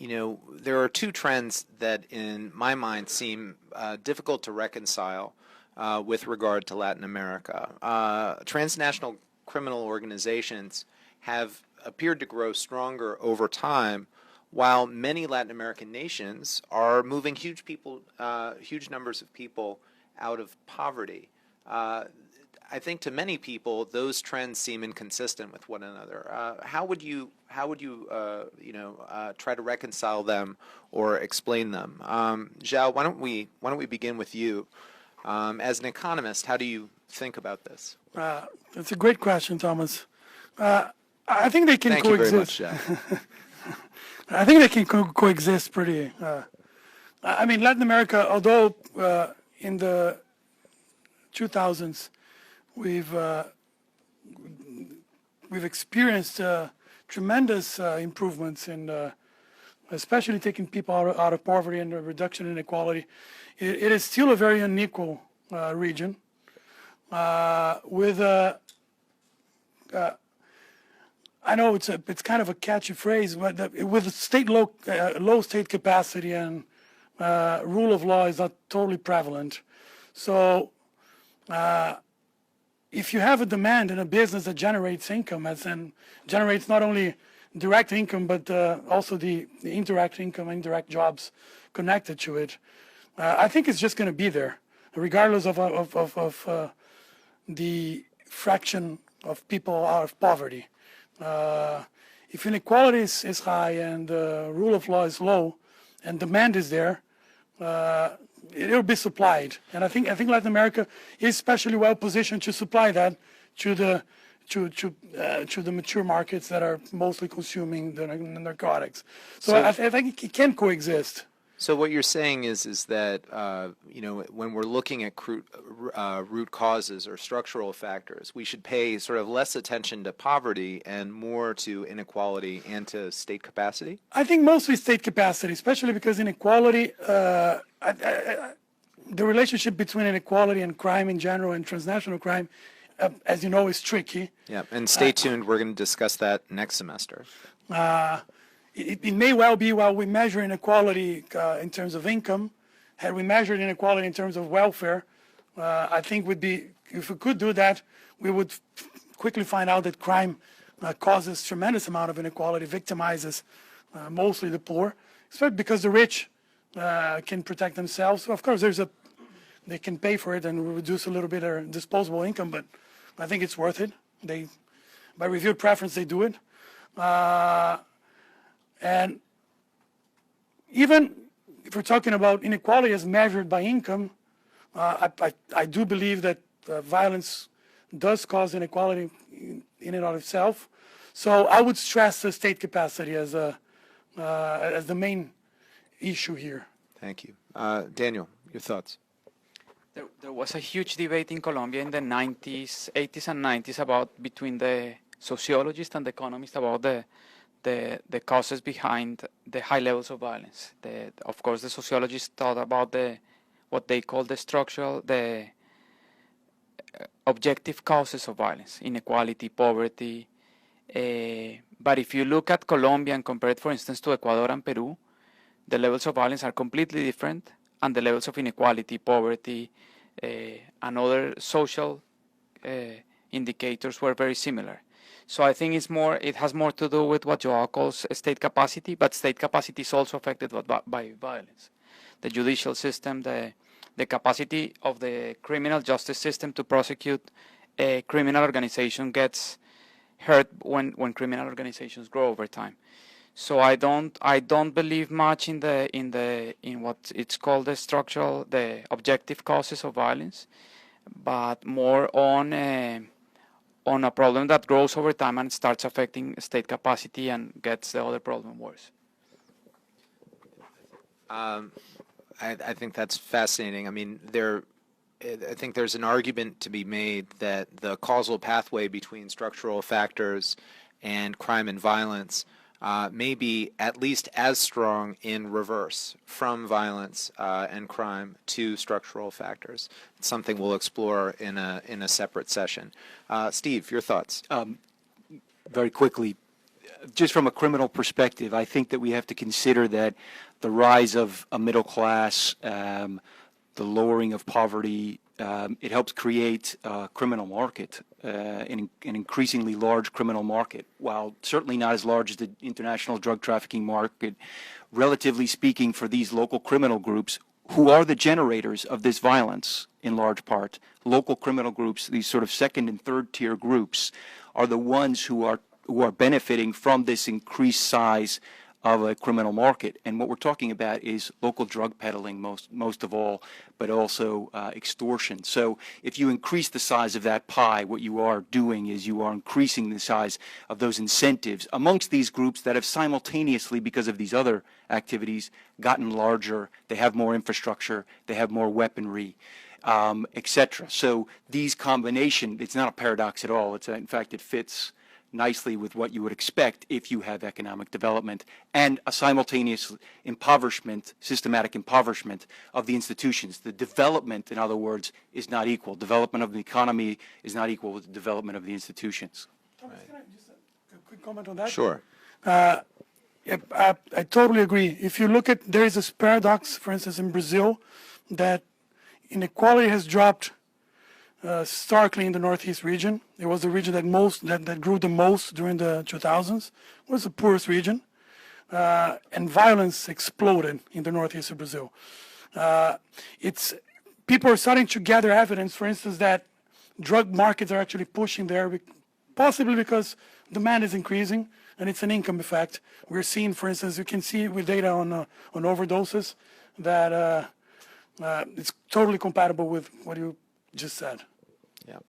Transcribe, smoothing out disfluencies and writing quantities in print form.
there are two trends that in my mind seem difficult to reconcile with regard to Latin America. Transnational criminal organizations have appeared to grow stronger over time, while many Latin American nations are moving huge numbers of people out of poverty. I think to many people those trends seem inconsistent with one another. How would you try to reconcile them or explain them? Joao, why don't we begin with you? As an economist, how do you think about this? That's a great question, Thomas. I think they can Thank coexist. you very much, Joao. I think they can coexist pretty. I mean, Latin America, although in the 2000s we've experienced tremendous improvements in, especially taking people out of poverty and a reduction in inequality. It is still a very unequal region with I know it's kind of a catchy phrase, but with low state capacity and rule of law is not totally prevalent. So if you have a demand in a business that generates income, and generates not only direct income but also the indirect income, indirect jobs connected to it, I think it's just going to be there, regardless of the fraction of people out of poverty. If inequality is high and rule of law is low, and demand is there, it'll be supplied. And I think Latin America is especially well positioned to supply that to the mature markets that are mostly consuming the narcotics. So I think it can coexist. So what you're saying is that when we're looking at root causes or structural factors, we should pay sort of less attention to poverty and more to inequality and to state capacity? I think mostly state capacity, especially because inequality, the relationship between inequality and crime in general and transnational crime, as you know, is tricky. Yeah, and stay tuned. We're going to discuss that next semester. It may well be, while we measure inequality in terms of income, had we measured inequality in terms of welfare, I think if we could do that, we would quickly find out that crime causes tremendous amount of inequality, victimizes mostly the poor, especially because the rich can protect themselves. Of course, they can pay for it and reduce a little bit their disposable income, but I think it's worth it. By reviewed preference, they do it. And even if we're talking about inequality as measured by income, I do believe that violence does cause inequality in and of itself. So I would stress the state capacity as the main issue here. Thank you. Daniel, your thoughts? There was a huge debate in Colombia in the 80s and 90s between the sociologists and the economists about the causes behind the high levels of violence. Of course, the sociologists thought about what they call the objective causes of violence, inequality, poverty. But if you look at Colombia and compare it, for instance, to Ecuador and Peru, the levels of violence are completely different, and the levels of inequality, poverty, and other social indicators were very similar. So I think it has more to do with what Joao calls state capacity, but state capacity is also affected by violence. The judicial system, the capacity of the criminal justice system to prosecute a criminal organization gets hurt when criminal organizations grow over time. So I don't believe much in what it's called the objective causes of violence, but more on a problem that grows over time and starts affecting state capacity and gets the other problem worse. I think that's fascinating. I mean, I think there's an argument to be made that the causal pathway between structural factors and crime and violence may be at least as strong in reverse from violence and crime to structural factors. It's something we'll explore in a separate session. Steve, your thoughts? Very quickly, just from a criminal perspective, I think that we have to consider that the rise of a middle class, the lowering of poverty, it helps create a criminal market, an increasingly large criminal market. While certainly not as large as the international drug trafficking market, relatively speaking, for these local criminal groups, who are the generators of this violence in large part, local criminal groups, these sort of second and third tier groups, are the ones who are benefiting from this increased size of a criminal market. And what we're talking about is local drug peddling most of all, but also extortion. So if you increase the size of that pie, what you are doing is you are increasing the size of those incentives amongst these groups that have simultaneously, because of these other activities, gotten larger. They have more infrastructure, they have more weaponry, etc. So these combination, it's not a paradox at all. In fact, it fits nicely with what you would expect if you have economic development and a simultaneous impoverishment, systematic impoverishment of the institutions. The development, in other words, is not equal. Development of the economy is not equal with the development of the institutions. Thomas, can I just a quick comment on that? Sure. I totally agree. If you look at, there is this paradox, for instance, in Brazil, that inequality has dropped starkly in the Northeast region. It was the region that grew the most during the 2000s. It was the poorest region. And violence exploded in the Northeast of Brazil. People are starting to gather evidence, for instance, that drug markets are actually pushing there, possibly because demand is increasing, and it's an income effect. We're seeing, for instance, you can see with data on overdoses that it's totally compatible with what you just said.